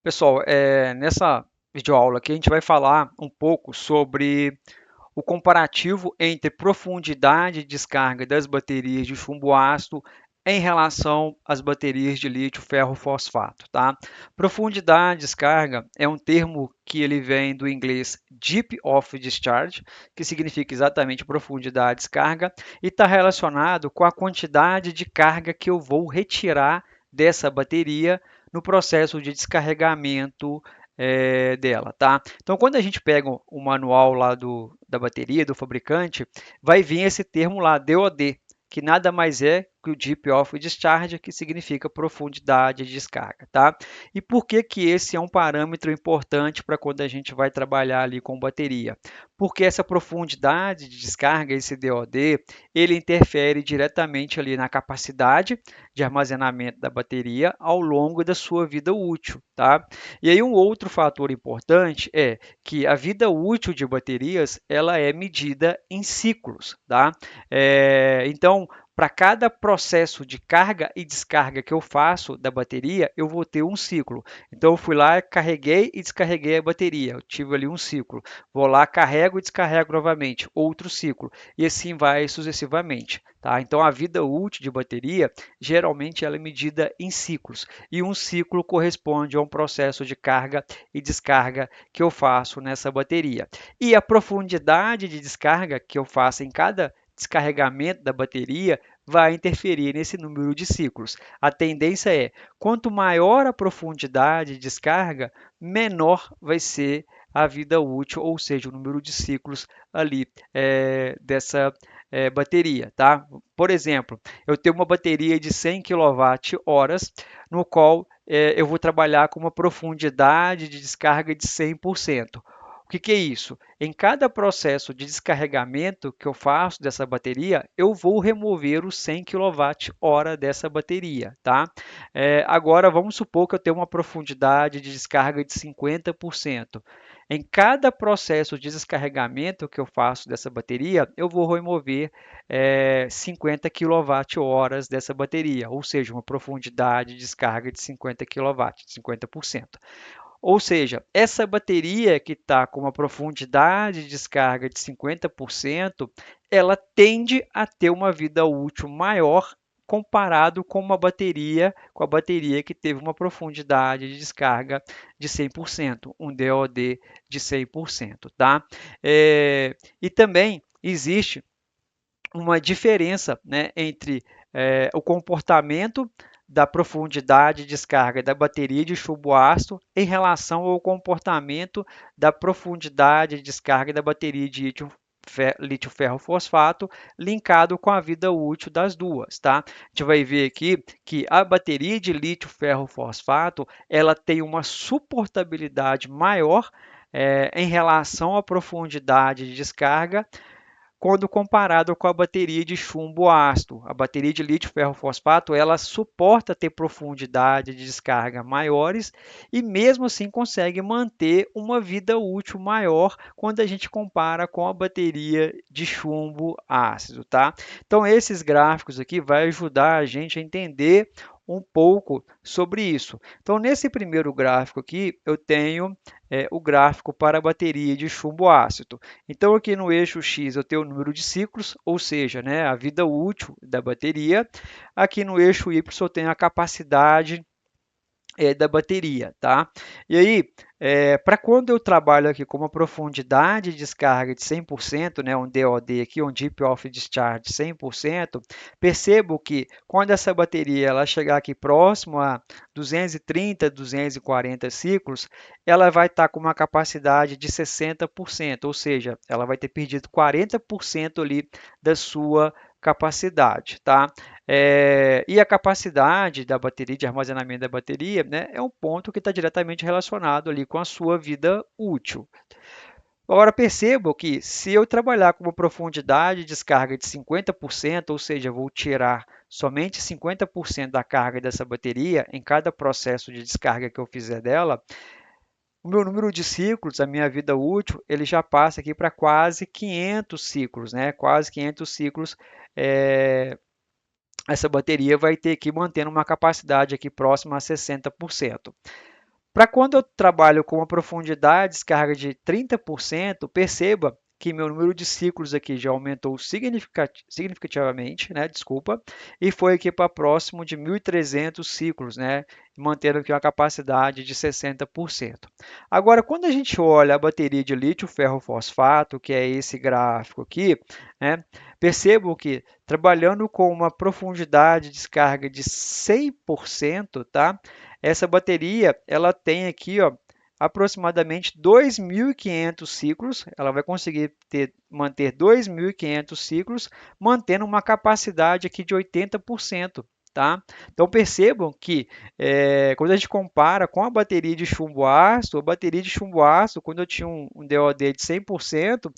Pessoal, nessa videoaula aqui a gente vai falar um pouco sobre o comparativo entre profundidade de descarga das baterias de chumbo ácido em relação às baterias de lítio ferro fosfato, tá? Profundidade de descarga é um termo que ele vem do inglês Deep of Discharge, que significa exatamente profundidade de descarga, e está relacionado com a quantidade de carga que eu vou retirar dessa bateria no processo de descarregamento dela, tá? Então, quando a gente pega o manual lá da bateria, do fabricante, vai vir esse termo lá, DOD, que nada mais é que o Deep of Discharge, que significa profundidade de descarga, tá? E por que que esse é um parâmetro importante para quando a gente vai trabalhar ali com bateria? Porque essa profundidade de descarga, esse DOD, ele interfere diretamente ali na capacidade de armazenamento da bateria ao longo da sua vida útil, tá? E aí um outro fator importante é que a vida útil de baterias ela é medida em ciclos, tá? Então, para cada processo de carga e descarga que eu faço da bateria, eu vou ter um ciclo. Então, eu fui lá, carreguei e descarreguei a bateria. Eu tive ali um ciclo. Vou lá, carrego e descarrego novamente, outro ciclo. E assim vai sucessivamente. Tá? Então, a vida útil de bateria, geralmente, ela é medida em ciclos. E um ciclo corresponde a um processo de carga e descarga que eu faço nessa bateria. E a profundidade de descarga que eu faço em cada descarregamento da bateria vai interferir nesse número de ciclos. A tendência é, quanto maior a profundidade de descarga, menor vai ser a vida útil, ou seja, o número de ciclos ali dessa bateria, tá? Por exemplo, eu tenho uma bateria de 100 kWh, no qual eu vou trabalhar com uma profundidade de descarga de 100%. O que que é isso? Em cada processo de descarregamento que eu faço dessa bateria, eu vou remover os 100 kWh dessa bateria, tá? Agora, vamos supor que eu tenho uma profundidade de descarga de 50%. Em cada processo de descarregamento que eu faço dessa bateria, eu vou remover 50 kWh dessa bateria, ou seja, uma profundidade de descarga de 50 kW, 50%. Ou seja, essa bateria que está com uma profundidade de descarga de 50%, ela tende a ter uma vida útil maior comparado com a bateria que teve uma profundidade de descarga de 100%, um DOD de 100%, tá? E também existe uma diferença, né, entre o comportamento da profundidade de descarga da bateria de chumbo ácido em relação ao comportamento da profundidade de descarga da bateria de lítio ferro fosfato linkado com a vida útil das duas, tá? A gente vai ver aqui que a bateria de lítio ferro fosfato ela tem uma suportabilidade maior em relação à profundidade de descarga quando comparado com a bateria de chumbo ácido. A bateria de lítio ferro fosfato, ela suporta ter profundidade de descarga maiores e mesmo assim consegue manter uma vida útil maior quando a gente compara com a bateria de chumbo ácido, tá? Então esses gráficos aqui vai ajudar a gente a entender um pouco sobre isso. Então, nesse primeiro gráfico aqui, eu tenho o gráfico para a bateria de chumbo ácido. Então, aqui no eixo X eu tenho o número de ciclos, ou seja, né, a vida útil da bateria. Aqui no eixo Y eu tenho a capacidade da bateria, tá? E aí, para quando eu trabalho aqui com uma profundidade de descarga de 100%, né, um DOD aqui, um Deep Off Discharge 100%, percebo que quando essa bateria ela chegar aqui próximo a 230, 240 ciclos, ela vai estar com uma capacidade de 60%, ou seja, ela vai ter perdido 40% ali da sua capacidade, tá? E a capacidade da bateria, de armazenamento da bateria, né, é um ponto que está diretamente relacionado ali com a sua vida útil. Agora percebo que se eu trabalhar com uma profundidade de descarga de 50%, ou seja, vou tirar somente 50% da carga dessa bateria em cada processo de descarga que eu fizer dela, o meu número de ciclos, a minha vida útil, ele já passa aqui para quase 500 ciclos, né? Quase 500 ciclos essa bateria vai ter que manter uma capacidade aqui próxima a 60%. Para quando eu trabalho com uma profundidade de descarga de 30%, perceba que meu número de ciclos aqui já aumentou significativamente, né? Desculpa, e foi aqui para próximo de 1.300 ciclos, né? Mantendo aqui uma capacidade de 60%. Agora, quando a gente olha a bateria de lítio ferro fosfato, que é esse gráfico aqui, né? Percebam que trabalhando com uma profundidade de descarga de 100%, tá? Essa bateria, ela tem aqui, ó, aproximadamente 2.500 ciclos, ela vai conseguir manter 2.500 ciclos, mantendo uma capacidade aqui de 80%. Tá? Então percebam que quando a gente compara com a bateria de chumbo ácido, a bateria de chumbo ácido, quando eu tinha um DOD de 100%,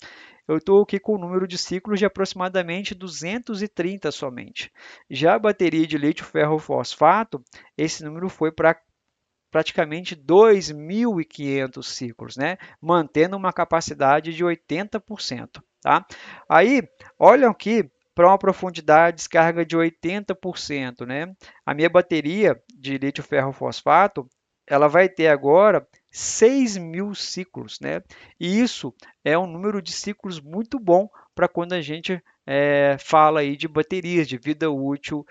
eu estou aqui com um número de ciclos de aproximadamente 230 somente. Já a bateria de lítio ferro fosfato, esse número foi para praticamente 2.500 ciclos, né? Mantendo uma capacidade de 80%. Tá? Aí, olham aqui para uma profundidade de descarga de 80%. Né? A minha bateria de lítio ferro fosfato, ela vai ter agora 6.000 ciclos. Né? E isso é um número de ciclos muito bom para quando a gente fala aí de baterias, de vida útil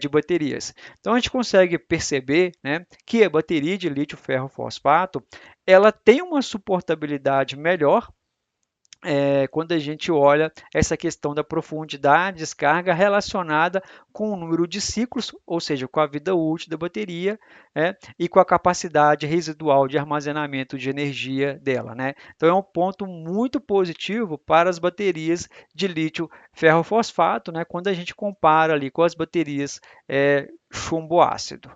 de baterias. Então a gente consegue perceber, né, que a bateria de lítio ferro fosfato ela tem uma suportabilidade melhor quando a gente olha essa questão da profundidade de descarga relacionada com o número de ciclos, ou seja, com a vida útil da bateria, e com a capacidade residual de armazenamento de energia dela. Né? Então é um ponto muito positivo para as baterias de lítio ferro fosfato, né, quando a gente compara ali com as baterias chumbo ácido.